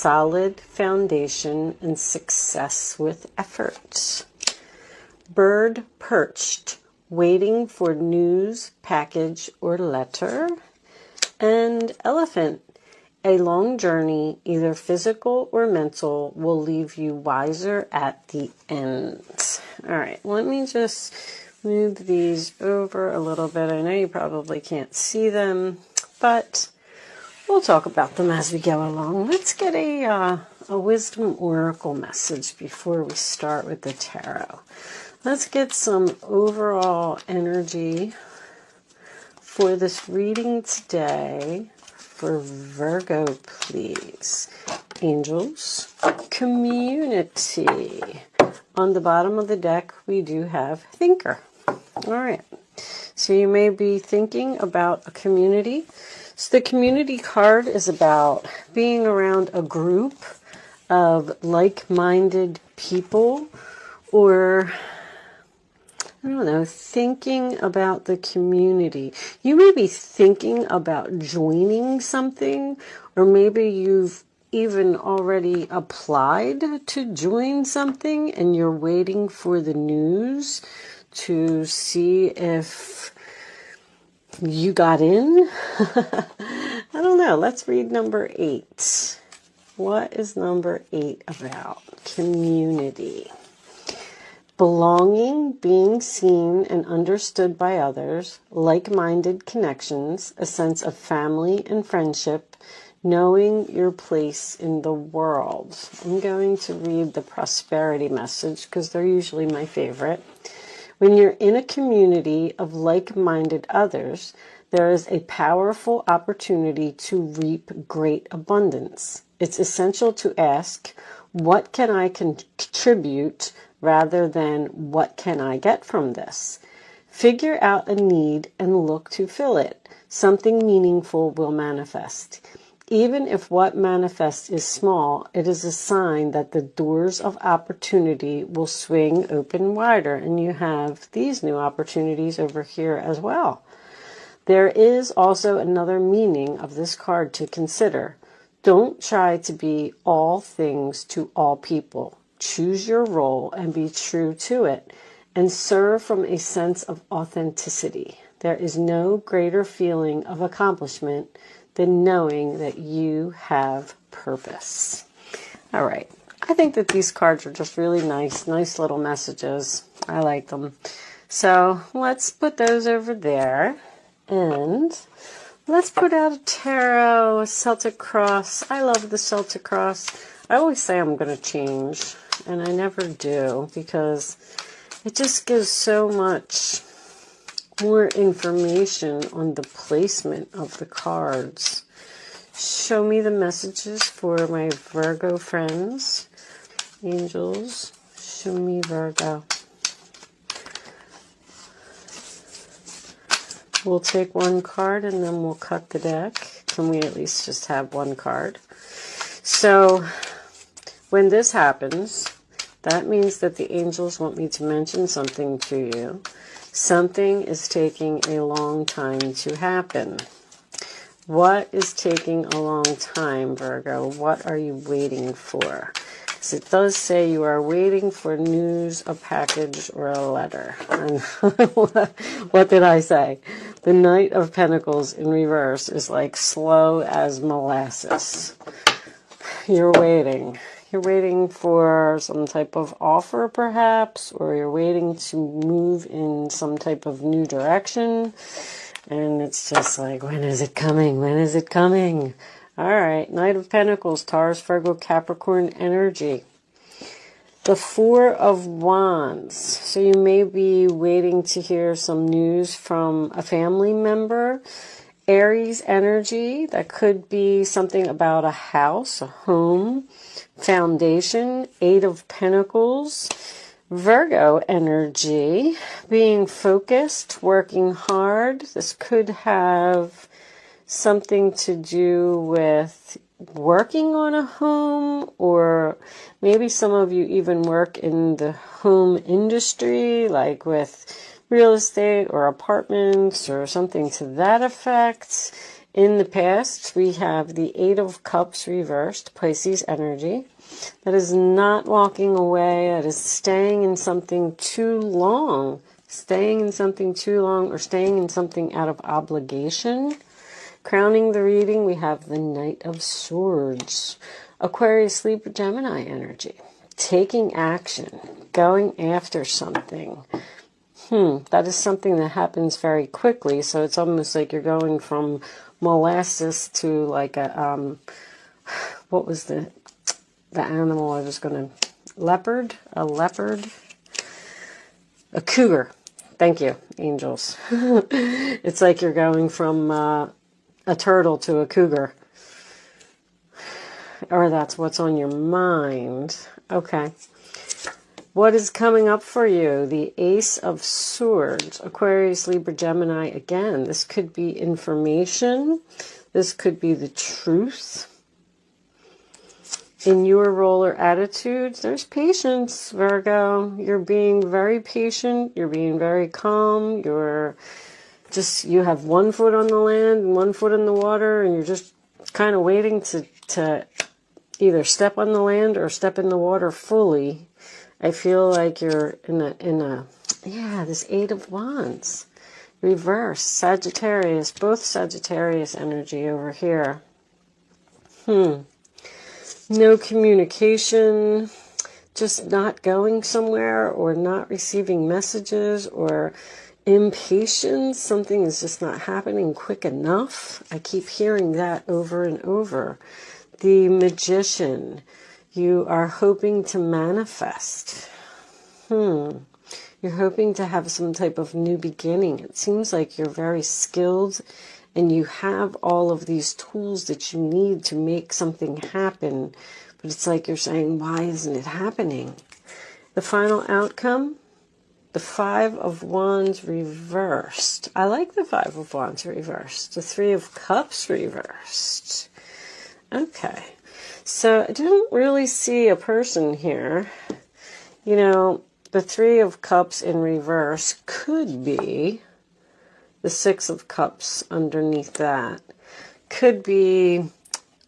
solid foundation and success with effort. Bird perched, waiting for news, package, or letter. And elephant, a long journey, either physical or mental, will leave you wiser at the end. All right, let me just move these over a little bit. I know you probably can't see them, but we'll talk about them as we go along. Let's get a wisdom oracle message before we start with the tarot. Let's get some overall energy for this reading today for Virgo, please. Angels, community. On the bottom of the deck, we do have thinker. All right. So you may be thinking about a community. So the community card is about being around a group of like-minded people, or I don't know, thinking about the community. You may be thinking about joining something, or maybe you've even already applied to join something and you're waiting for the news to see if you got in. I don't know. Let's read number 8. What is number 8 about? Community. Belonging, being seen and understood by others, like-minded connections, a sense of family and friendship, knowing your place in the world. I'm going to read the prosperity message because they're usually my favorite. When you're in a community of like-minded others, there is a powerful opportunity to reap great abundance. It's essential to ask, what can I contribute, rather than what can I get from this? Figure out a need and look to fill it. Something meaningful will manifest. Even if what manifests is small, it is a sign that the doors of opportunity will swing open wider. And you have these new opportunities over here as well. There is also another meaning of this card to consider. Don't try to be all things to all people. Choose your role and be true to it, and serve from a sense of authenticity. There is no greater feeling of accomplishment than knowing that you have purpose. All right. I think that these cards are just really nice little messages. I like them. So let's put those over there. And let's put out a tarot, a Celtic cross. I love the Celtic cross. I always say I'm going to change, and I never do, because it just gives so much more information on the placement of the cards. Show me the messages for my Virgo friends. Angels, show me Virgo. We'll take one card and then we'll cut the deck. Can we at least just have one card? So when this happens, that means that the angels want me to mention something to you. Something is taking a long time to happen. What is taking a long time, Virgo? What are you waiting for? Because it does say you are waiting for news, a package, or a letter. And what did I say? The Knight of Pentacles in reverse is like slow as molasses. You're waiting. You're waiting for some type of offer, perhaps, or you're waiting to move in some type of new direction. And it's just like, when is it coming? When is it coming? All right, Knight of Pentacles, Taurus, Virgo, Capricorn energy. The Four of Wands. So you may be waiting to hear some news from a family member. Aries energy, that could be something about a house, a home, foundation. Eight of Pentacles. Virgo energy, being focused, working hard. This could have something to do with working on a home, or maybe some of you even work in the home industry, like with real estate or apartments or something to that effect. In the past, we have the Eight of Cups reversed, Pisces energy. That is not walking away. That is staying in something too long. Staying in something too long, or staying in something out of obligation. Crowning the reading, we have the Knight of Swords. Aquarius, Libra, Gemini energy. Taking action. Going after something. That is something that happens very quickly. So it's almost like you're going from molasses to like a, what was the animal I was going to, a cougar. Thank you, angels. It's like you're going from a turtle to a cougar. Or that's what's on your mind. Okay. What is coming up for you? The Ace of Swords. Aquarius, Libra, Gemini. Again, this could be information. This could be the truth. In your role or attitude, there's patience, Virgo. You're being very patient. You're being very calm. You have one foot on the land and one foot in the water, and you're just kind of waiting to either step on the land or step in the water fully. I feel like you're in this Eight of Wands. Reverse, Sagittarius, both Sagittarius energy over here. No communication, just not going somewhere, or not receiving messages, or impatience. Something is just not happening quick enough. I keep hearing that over and over. The Magician. You are hoping to manifest. You're hoping to have some type of new beginning. It seems like you're very skilled and you have all of these tools that you need to make something happen. But it's like you're saying, why isn't it happening? The final outcome, the Five of Wands reversed. I like the Five of Wands reversed. The Three of Cups reversed. Okay. So I don't really see a person here. You know, the Three of Cups in reverse could be the Six of Cups underneath that. Could be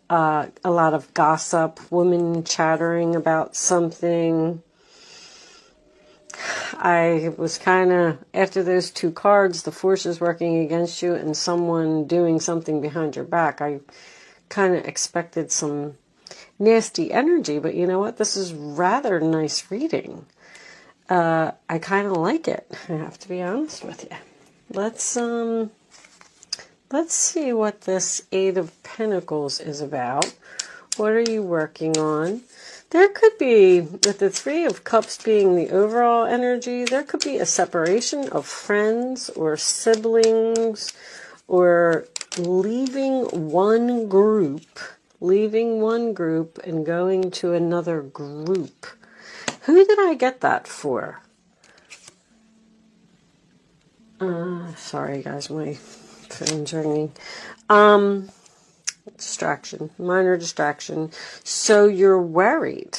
a lot of gossip, women chattering about something. I was kind of, after those two cards, the forces working against you and someone doing something behind your back, I kind of expected some nasty energy, but you know what? This is rather nice reading. I kind of like it. I have to be honest with you. Let's see what this Eight of Pentacles is about. What are you working on? There could be, with the Three of Cups being the overall energy, there could be a separation of friends or siblings, or leaving one group and going to another group. Who did I get that for? Sorry guys, my phone's ringing. Distraction, minor distraction. So you're worried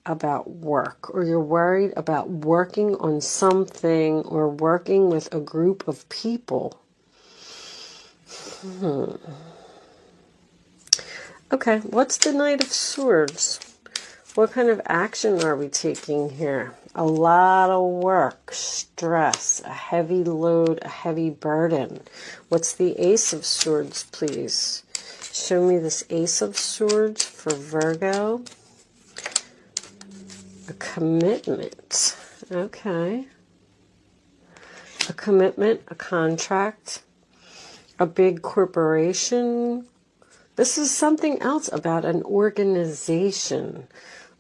about work, or you're worried about working on something, or working with a group of people. Okay, what's the Knight of Swords? What kind of action are we taking here? A lot of work, stress, a heavy load, a heavy burden. What's the Ace of Swords, please? Show me this Ace of Swords for Virgo. A commitment. Okay. A commitment, a contract, a big corporation. This is something else about an organization.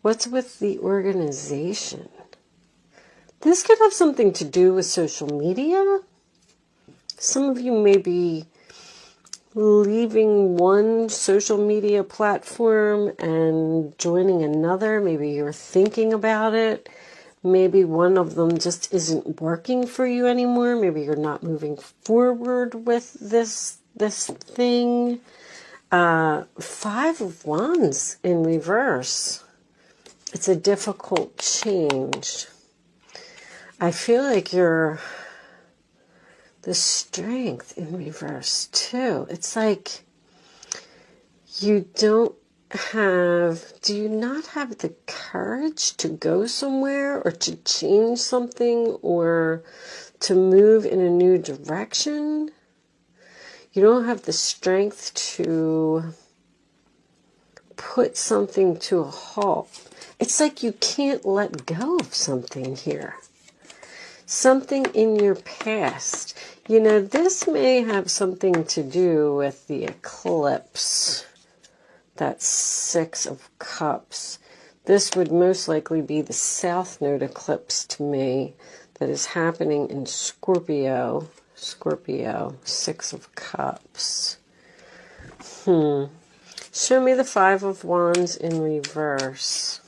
What's with the organization? This could have something to do with social media. Some of you may be leaving one social media platform and joining another. Maybe you're thinking about it. Maybe one of them just isn't working for you anymore. Maybe you're not moving forward with this thing. Five of Wands in reverse. It's a difficult change. I feel like The Strength in reverse, too. It's like you don't do you not have the courage to go somewhere or to change something or to move in a new direction? You don't have the strength to put something to a halt. It's like you can't let go of something here. Something in your past. You know, this may have something to do with the eclipse. That's 6 of Cups. This would most likely be the South Node eclipse to me that is happening in Scorpio. Scorpio, 6 of Cups. Show me the 5 of Wands in reverse.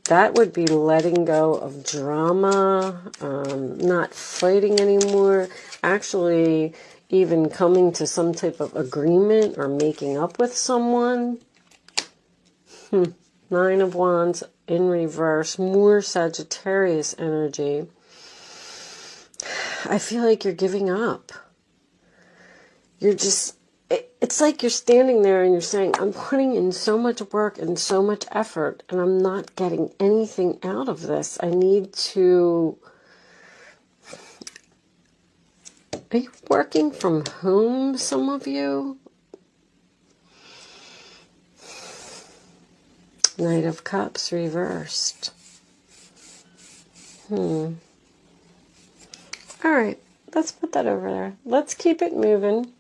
That would be letting go of drama, not fighting anymore, actually even coming to some type of agreement or making up with someone. 9 of Wands in reverse, more Sagittarius energy. I feel like you're giving up. You're just, it's like you're standing there and you're saying, I'm putting in so much work and so much effort and I'm not getting anything out of this. I need to... Are you working from home, some of you? Knight of Cups reversed. All right, let's put that over there. Let's keep it moving.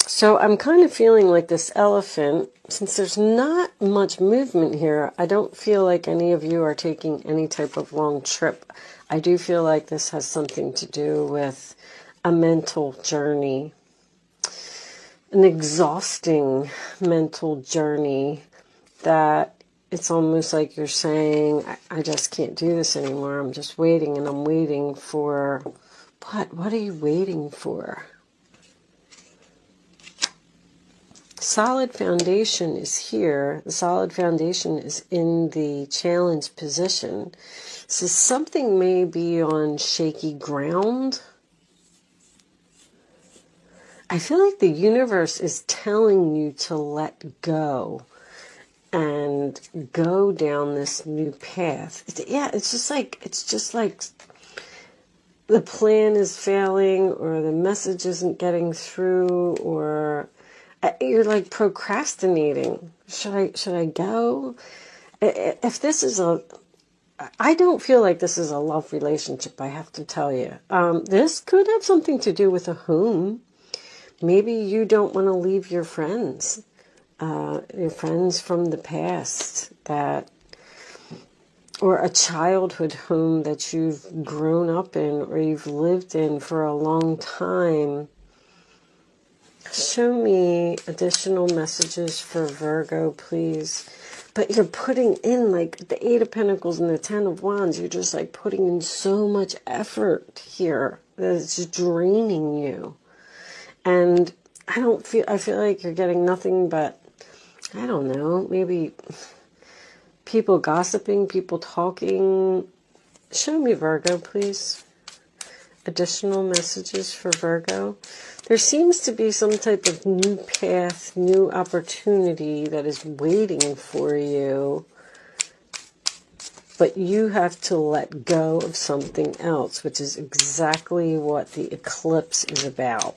So I'm kind of feeling like this elephant, since there's not much movement here, I don't feel like any of you are taking any type of long trip. I do feel like this has something to do with a mental journey, an exhausting mental journey that it's almost like you're saying, I just can't do this anymore. I'm just waiting and I'm waiting for, what? What are you waiting for? Solid foundation is here. The solid foundation is in the challenge position. So something may be on shaky ground. I feel like the universe is telling you to let go and go down this new path. It's just like the plan is failing or the message isn't getting through or you're like procrastinating. Should I go? If this is I don't feel like this is a love relationship, I have to tell you. This could have something to do with a home. Maybe you don't want to leave your friends from the past or a childhood home that you've grown up in or you've lived in for a long time. Show me additional messages for Virgo, please. But you're putting in like the 8 of Pentacles and the 10 of Wands. You're just like putting in so much effort here that it's draining you. And I feel like you're getting nothing but, I don't know, maybe people gossiping, people talking. Show me Virgo, please. Additional messages for Virgo. There seems to be some type of new path, new opportunity that is waiting for you. But you have to let go of something else, which is exactly what the eclipse is about.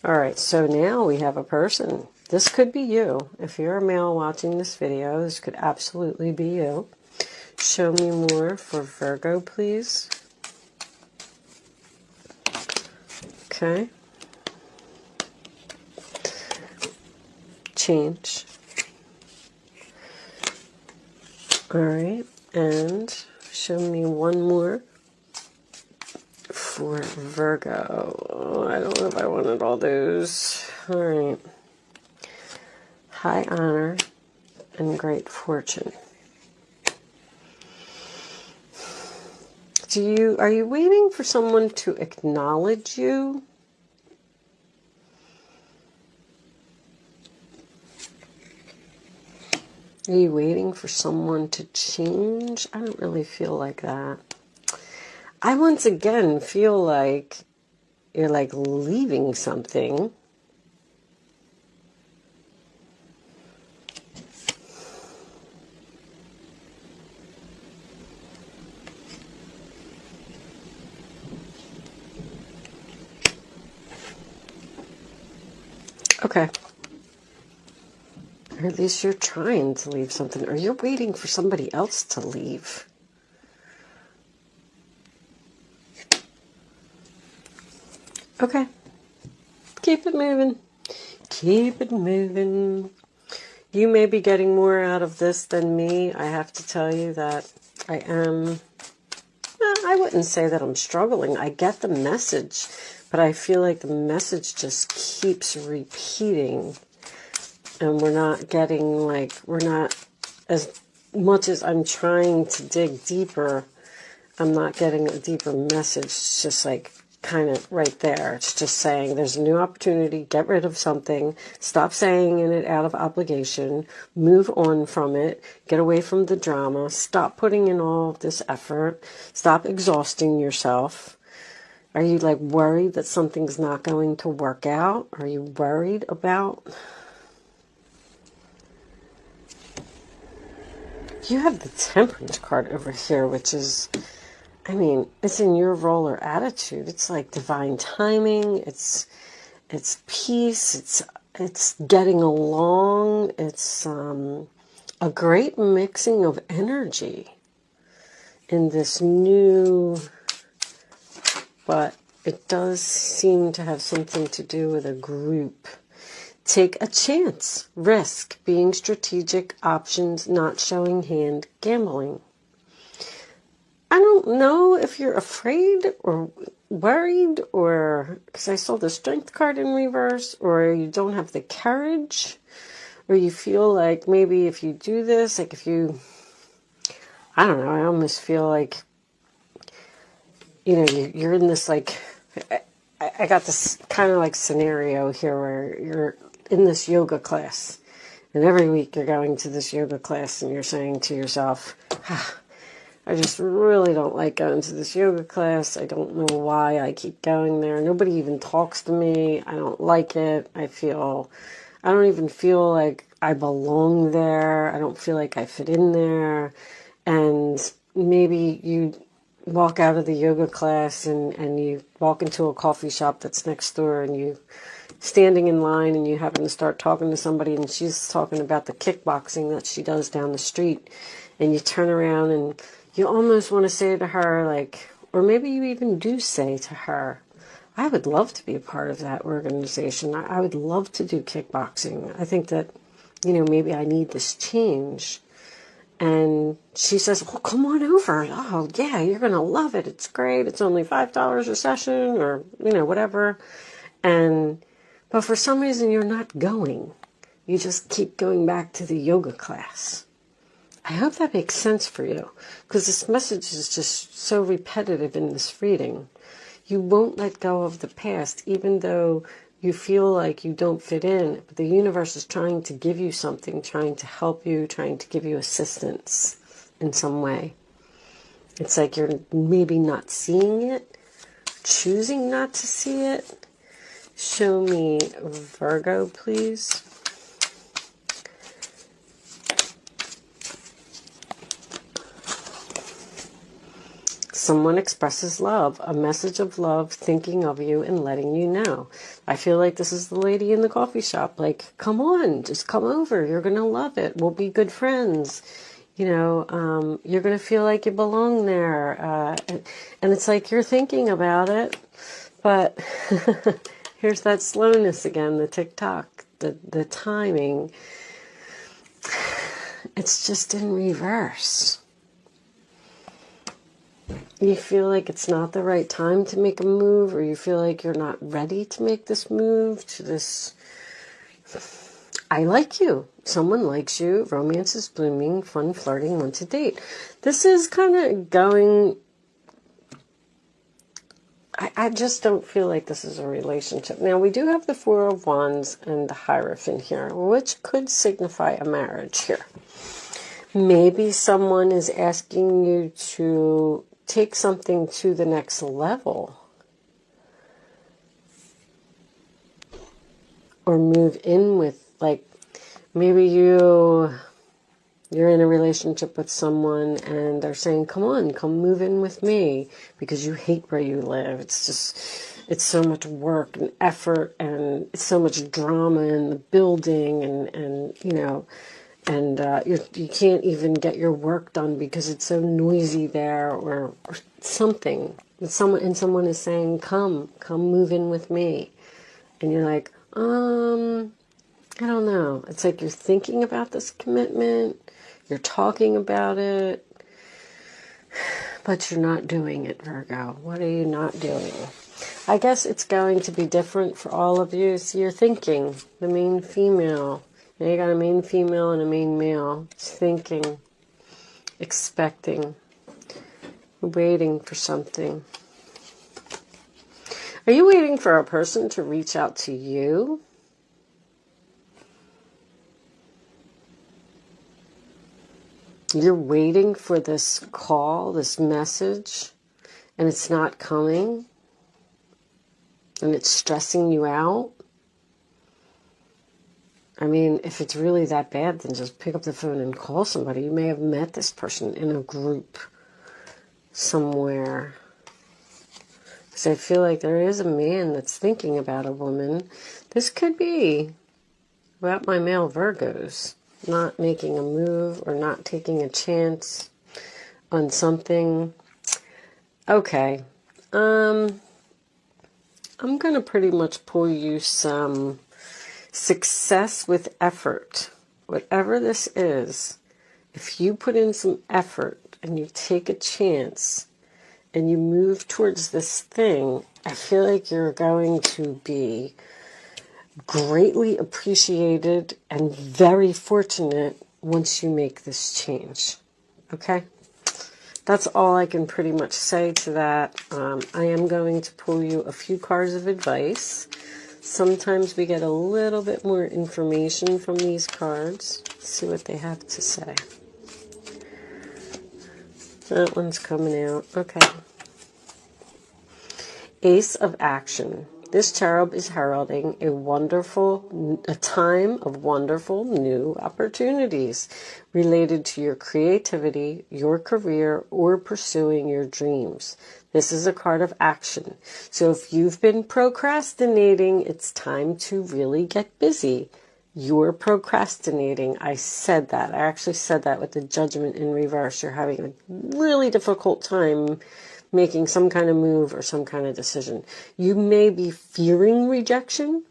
All right, so now we have a person. This could be you. If you're a male watching this video, this could absolutely be you. Show me more for Virgo, please. Okay. Change. All right, and show me one more for Virgo. Oh, I don't know if I wanted all those. All right. High honor and great fortune. Are you waiting for someone to acknowledge you? Are you waiting for someone to change? I don't really feel like that. I once again feel like you're like leaving something. Okay. Or at least you're trying to leave something, or you're waiting for somebody else to leave. Okay. Keep it moving. Keep it moving. You may be getting more out of this than me. I have to tell you that I am... I wouldn't say that I'm struggling. I get the message, but I feel like the message just keeps repeating. And we're not getting, like, we're not, as much as I'm trying to dig deeper, I'm not getting a deeper message. It's just like kind of right there. It's just saying there's a new opportunity, get rid of something, stop saying it out of obligation, move on from it, get away from the drama, stop putting in all this effort, stop exhausting yourself. Are you like worried that something's not going to work out? Are you worried about... You have the Temperance card over here, which is, I mean, it's in your role or attitude. It's like divine timing. It's peace. It's getting along. It's a great mixing of energy in this new, but it does seem to have something to do with a group. Take a chance. Risk. Being strategic. Options. Not showing hand. Gambling. I don't know if you're afraid or worried, or because I saw the Strength card in reverse, or you don't have the courage, or you feel like maybe if you do this, like if you, I don't know, I almost feel like, you know, you're in this like, I got this kind of like scenario here where you're in this yoga class, and every week you're going to this yoga class and you're saying to yourself, I just really don't like going to this yoga class. I don't know why I keep going there. Nobody even talks to me. I don't like it. I don't even feel like I belong there. I don't feel like I fit in there. And maybe you walk out of the yoga class and you walk into a coffee shop that's next door, and you standing in line and you happen to start talking to somebody, and she's talking about the kickboxing that she does down the street, and you turn around and you almost want to say to her, like, or maybe you even do say to her, I would love to be a part of that organization. I would love to do kickboxing. I think that, you know, maybe I need this change. And she says, well, come on over. Oh, yeah, you're going to love it. It's great. It's only $5 a session, or, you know, whatever. But for some reason, you're not going. You just keep going back to the yoga class. I hope that makes sense for you, because this message is just so repetitive in this reading. You won't let go of the past, even though you feel like you don't fit in. But the universe is trying to give you something, trying to help you, trying to give you assistance in some way. It's like you're maybe not seeing it, choosing not to see it. Show me Virgo, please. Someone expresses love, a message of love, thinking of you and letting you know. I feel like this is the lady in the coffee shop. Like, come on, just come over. You're going to love it. We'll be good friends. You know, you're going to feel like you belong there. And it's like you're thinking about it. But here's that slowness again, the tick-tock, the timing. It's just in reverse. You feel like it's not the right time to make a move, or you feel like you're not ready to make this move to this. I like you. Someone likes you. Romance is blooming. Fun flirting. Want to date. This is kind of going. I just don't feel like this is a relationship. Now, we do have the Four of Wands and the Hierophant here, which could signify a marriage here. Maybe someone is asking you to take something to the next level. Or move in with, like, maybe you're in a relationship with someone and they're saying, come on, come move in with me because you hate where you live. It's so much work and effort and it's so much drama in the building and you know, and you can't even get your work done because it's so noisy there or something. And someone is saying, come move in with me. And you're like, I don't know. It's like you're thinking about this commitment, you're talking about it, but you're not doing it, Virgo. What are you not doing? I guess it's going to be different for all of you. So you're thinking, the main female. Now you got a main female and a main male. It's thinking, expecting, waiting for something. Are you waiting for a person to reach out to you? You're waiting for this call, this message, and it's not coming, and it's stressing you out. I mean, if it's really that bad, then just pick up the phone and call somebody. You may have met this person in a group somewhere. Because I feel like there is a man that's thinking about a woman. This could be about my male Virgos. Not making a move or not taking a chance on something. Okay. I'm going to pretty much pull you some success with effort. Whatever this is, if you put in some effort and you take a chance and you move towards this thing, I feel like you're going to be greatly appreciated and very fortunate once you make this change. Okay? That's all I can pretty much say to that. I am going to pull you a few cards of advice. Sometimes we get a little bit more information from these cards. Let's see what they have to say. That one's coming out. Okay. Ace of Action. This cherub is heralding a time of wonderful new opportunities related to your creativity, your career, or pursuing your dreams. This is a card of action. So if you've been procrastinating, it's time to really get busy. You're procrastinating. I said that. I actually said that with the Judgment in reverse. You're having a really difficult time making some kind of move or some kind of decision. You may be fearing rejection.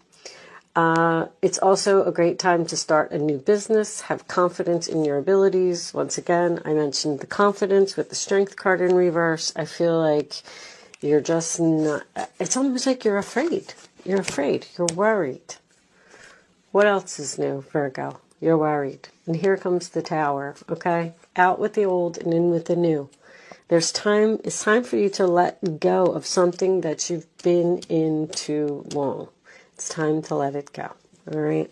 It's also a great time to start a new business, have confidence in your abilities. Once again, I mentioned the confidence with the Strength card in reverse. I feel like you're just not, it's almost like you're afraid. You're afraid. You're worried. What else is new, Virgo? You're worried. And here comes the Tower, okay? Out with the old and in with the new. It's time for you to let go of something that you've been in too long. It's time to let it go. All right.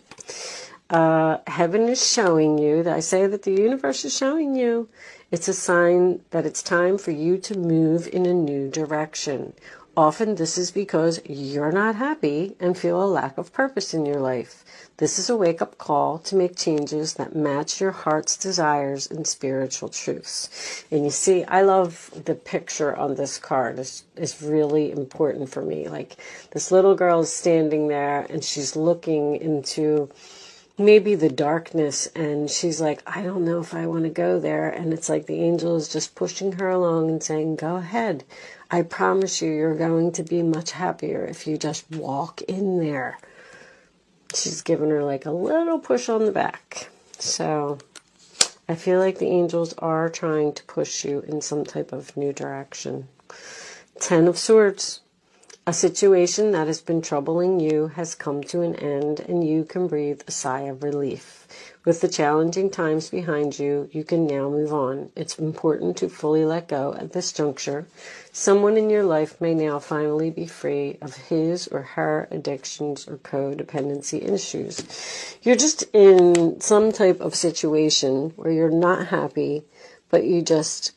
Heaven is showing you, I say that the universe is showing you, it's a sign that it's time for you to move in a new direction. Often this is because you're not happy and feel a lack of purpose in your life. This is a wake-up call to make changes that match your heart's desires and spiritual truths. And you see, I love the picture on this card. It's really important for me. Like, this little girl is standing there and she's looking into maybe the darkness and she's like, I don't know if I want to go there. And it's like the angel is just pushing her along and saying, go ahead. I promise you, you're going to be much happier if you just walk in there. She's giving her like a little push on the back. So I feel like the angels are trying to push you in some type of new direction. 10 of Swords. A situation that has been troubling you has come to an end, and you can breathe a sigh of relief. With the challenging times behind you, you can now move on. It's important to fully let go at this juncture. Someone in your life may now finally be free of his or her addictions or codependency issues. You're just in some type of situation where you're not happy, but you're just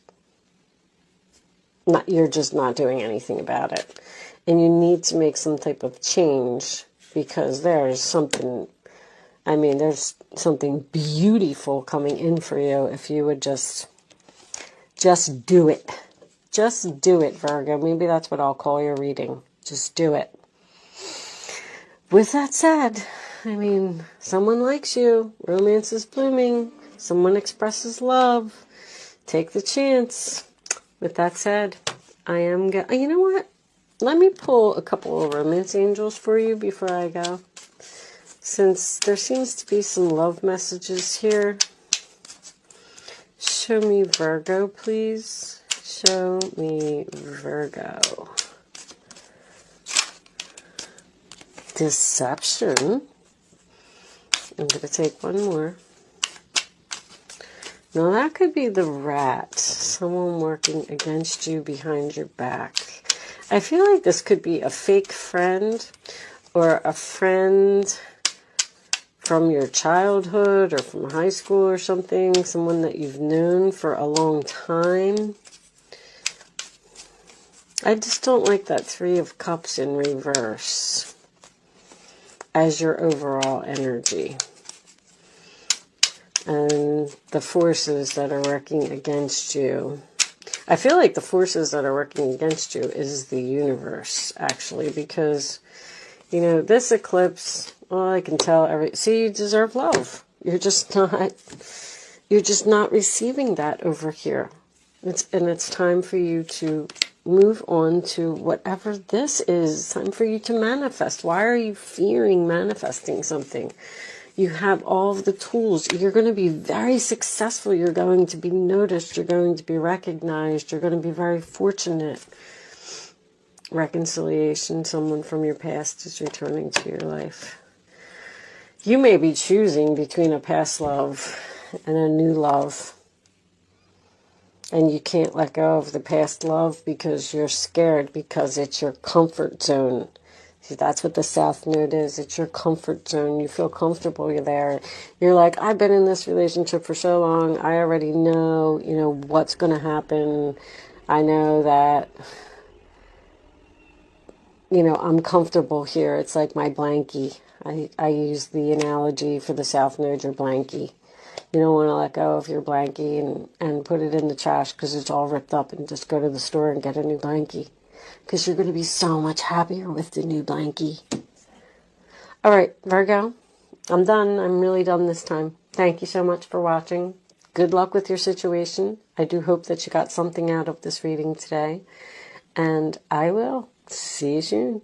not doing anything about it. And you need to make some type of change, because there's something beautiful coming in for you if you would just do it. Just do it, Virgo. Maybe that's what I'll call your reading. Just do it. With that said, someone likes you. Romance is blooming. Someone expresses love. Take the chance. With that said, you know what? Let me pull a couple of romance angels for you before I go, since there seems to be some love messages here. Show me Virgo, please. Show me Virgo. Deception. I'm going to take one more. Now that could be the rat. Someone working against you behind your back. I feel like this could be a fake friend, or a friend from your childhood or from high school or something. Someone that you've known for a long time. I just don't like that Three of Cups in reverse as your overall energy. And the forces that are working against you. I feel like the forces that are working against you is the universe, actually, because, this eclipse, well, I can tell see, you deserve love. You're just not receiving that over here. It's time for you to move on to whatever this is. It's time for you to manifest. Why are you fearing manifesting something? You have all of the tools. You're going to be very successful. You're going to be noticed. You're going to be recognized. You're going to be very fortunate. Reconciliation. Someone from your past is returning to your life. You may be choosing between a past love and a new love. And you can't let go of the past love because you're scared, because it's your comfort zone. See, that's what the South Node is. It's your comfort zone. You feel comfortable. You're there. You're like, I've been in this relationship for so long. I already know, what's going to happen. I know that, I'm comfortable here. It's like my blankie. I use the analogy for the South Node, your blankie. You don't want to let go of your blankie and put it in the trash because it's all ripped up, and just go to the store and get a new blankie. Because you're going to be so much happier with the new blankie. All right, Virgo, I'm done. I'm really done this time. Thank you so much for watching. Good luck with your situation. I do hope that you got something out of this reading today. And I will see you soon.